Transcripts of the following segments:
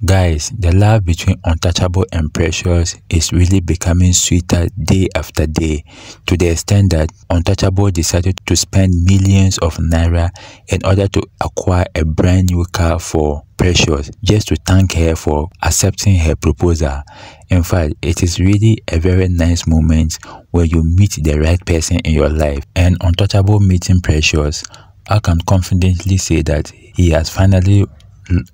Guys, the love between Untouchable and Precious is really becoming sweeter day after day, to the extent that Untouchable decided to spend millions of naira in order to acquire a brand new car for Precious, just to thank her for accepting her proposal. In fact, it is really a very nice moment where you meet the right person in your life. And Untouchable meeting Precious, I can confidently say that he has finally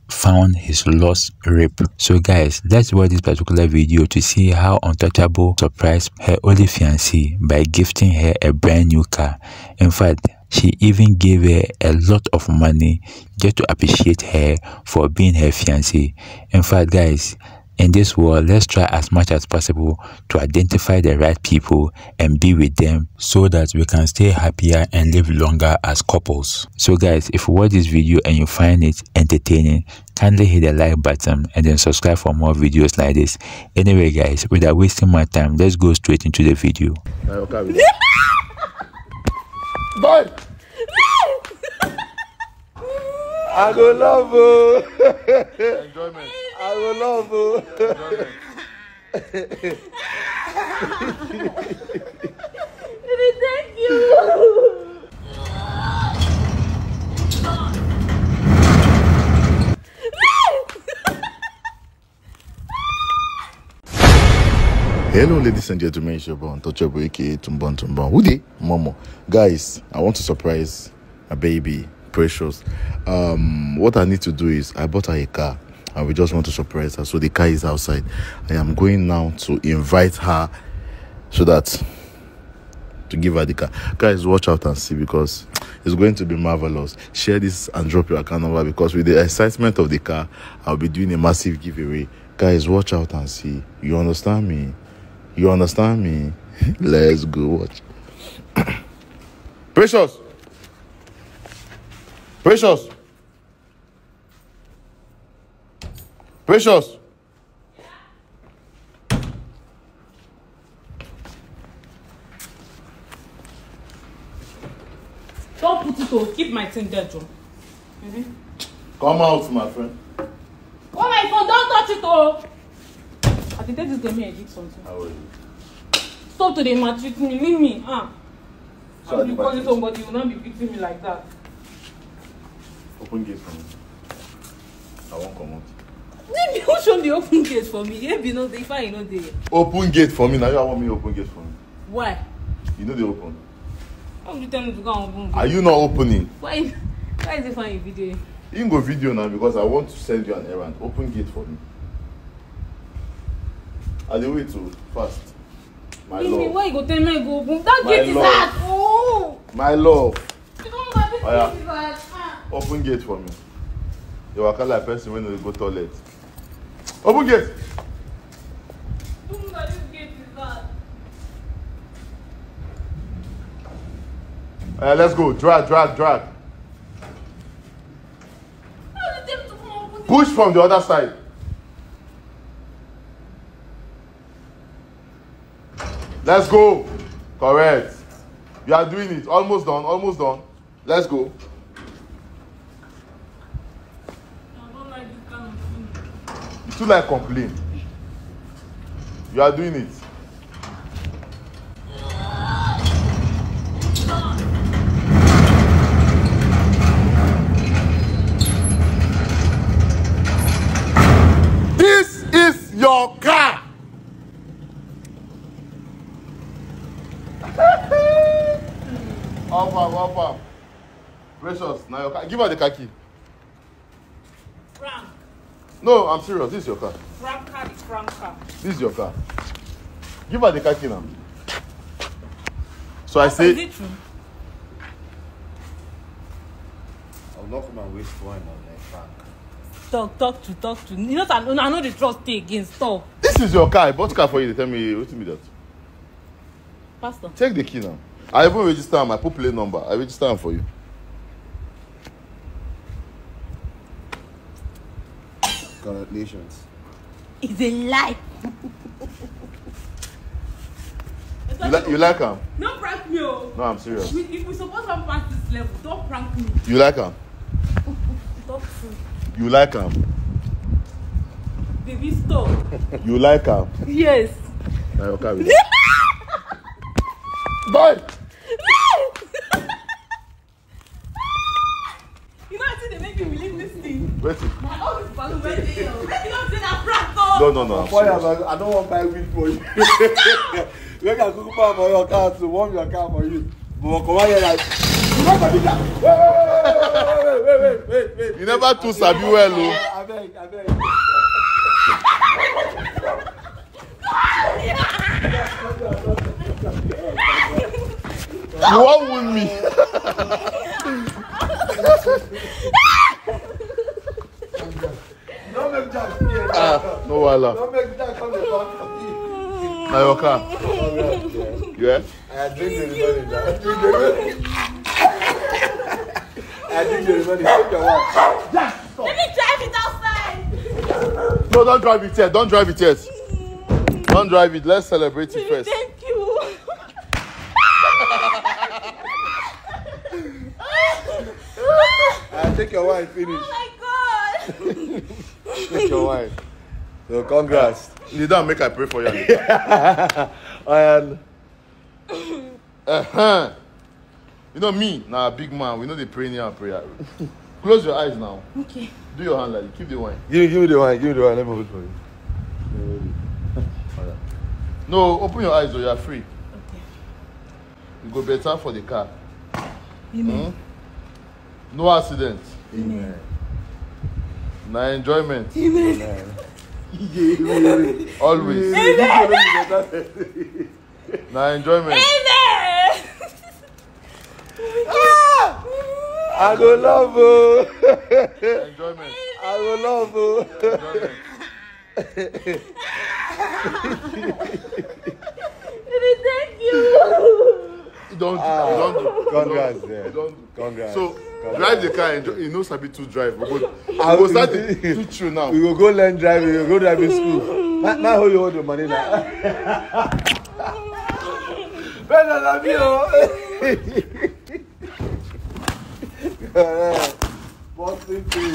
found his lost rib. So guys, let's watch this particular video to see how Untouchable surprised her only fiancée by gifting her a brand new car. In fact, she even gave her a lot of money just to appreciate her for being her fiancée. In fact guys, in this world, let's try as much as possible to identify the right people and be with them so that we can stay happier and live longer as couples. So guys, if you watch this video and you find it entertaining, kindly hit the like button and then subscribe for more videos like this. Anyway guys, without wasting my time, let's go straight into the video. Boy! I go love you. Enjoyment. I will love you. Thank you. Hello, ladies and gentlemen. It's your boy Untouchable, aka Tumban Tumban. Who dey? Momo. Guys, I want to surprise a baby, Precious. What I need to do is I bought her a car. And we just want to surprise her. So the car is outside. I am going now to invite her so that to give her the car. Guys, watch out and see, because it's going to be marvelous. Share this and drop your account number, because with the excitement of the car, I'll be doing a massive giveaway. Guys, watch out and see. You understand me? You understand me? Let's go watch. Precious! Precious! Precious! Don't put it on. Keep my thing there, Joe. Come out, my friend. Oh my phone, don't touch it, oh! I can take this to me and eat something. How are you? Stop today, maltreat me. Leave me. So I'm calling somebody, you will not be beating me like that. Open gate for me. I won't come out. Who should the open gate for me? Yeah, you know, if I know the open gate for me. Now you want me to open gate for me. Why? You know they open. How would you tell me to go and open gate? Are you not opening? Why is it fine video? You can go video now, because I want to send you an errand. Open gate for me. Are the way to fast? My love. Why you go tell me I go open? That My gate is love. hard. Oh! My love. You don't know this gate is hard. Open gate for me. You are like a person when you go toilet. Open gate. You don't know this gate is hard. Let's go. Drag. How did them to come open this? Push from the other side. Let's go. Correct. You are doing it. Almost done. Almost done. Let's go. I don't like this kind of thing. You too like complain. You are doing it. This is your car. Up up. Precious, now your car. Give her the car key. Frank. No, I'm serious. This is your car. Frank car is Frank car. This is your car. Give her the car key now. So I say. Is it true? I'll not come and waste wine on my Frank. Talk to. You know, I know the trust thing again. Stop. This is your car. I bought car for you. They tell me wait me that. Pastor. Take the key now. I even register my put plate number. I register them for you. Congratulations. It's a lie. You like him? Don't prank me, oh. No, I'm serious. If we supposed to pass this level, don't prank me. You like him? Talk true. You like him? Baby, stop. You like her? Yes. Now you're okay with that. Boy! You know I think they make me believe this thing. Wait. Oh, it's balloon birthday. Make you not say that prank. No. Boy, I don't want to buy weed for you. You can cook for your car to warm your car for you. But come on here like. Wait. You never too sabi well, oh. I beg. You won't wound me. Don't make Jack fear. No wala. Don't make Jack come to talk for you. Now your car. Yeah? I drink the money now. I drink the money. Take your wife. Let me drive it outside. No, don't drive it yet. Don't drive it yet. Don't drive it. Let's celebrate it first. Thank you. Take your wife, finish. Oh my God. Take your wife. So congrats. You don't make I pray for you. And You know me, now a big man. We know they pray near prayer. Close your eyes now. Okay. Do your hand like this. Keep the wine. give me the wine. Let me hold for you. No, open your eyes though. You are free. Okay. You go better for the car. Amen. No accident. Amen. Na enjoyment. Amen. Always. Na enjoyment. Amen. I go love you. Enjoyment. I go love you. Enjoyment. Thank you. Don't Congrats, do. yeah. Don't do. Congrats. So drive the car. Enjoy. You know Sabi to drive. We go start the true now. We will go learn driving. We will go driving school. Not how you hold the money now. Better than me, oh. What's the thing?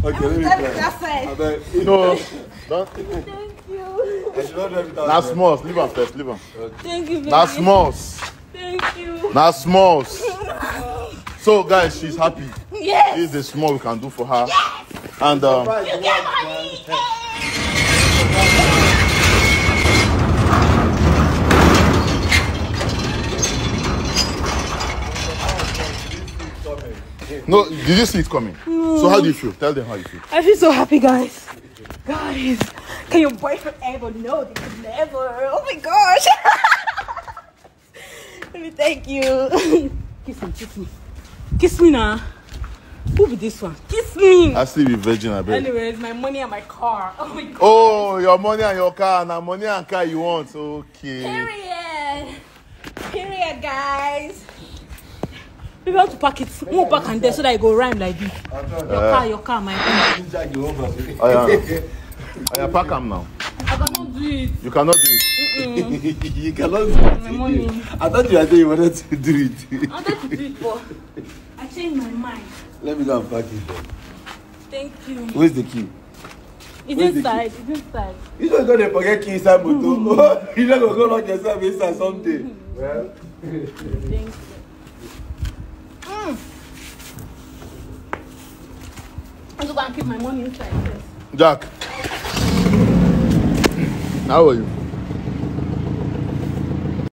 Okay, let me try. No, don't. Thank you. I should not drive it out. Na smalls. Leave them first. Leave them. Thank you. Na smalls. Thank you. Na smalls. So guys, she's happy. Yes. This is the small we can do for her. Yes. And You get money. no, did you see it coming? So how do you feel? Tell them how you feel. I feel so happy, guys. Guys, can your boyfriend ever know? They could never. Oh my gosh. Let me thank you. Kiss me, kiss me. Kiss me now. Who be this one? Kiss me. I still be virgin, I bet. Anyways, my money and my car. Oh my god. Oh, your money and your car. Now money and car you want. Okay. Period. Period, guys. Maybe I want to pack it. More back and there so that it go rhyme like this. Your car, my car. I pack them now. I cannot do it. You cannot do it. You cannot do My money. it. I thought you wanted to do it. I wanted to do it, but I changed my mind. Let me go and pack it then. Thank you. Where's the key? It's Where's the inside. It's inside. You don't go to forget key inside motor. You don't go lock yourself inside someday. Well, Thank you. I'm going to keep my money inside first. Jack. How are you?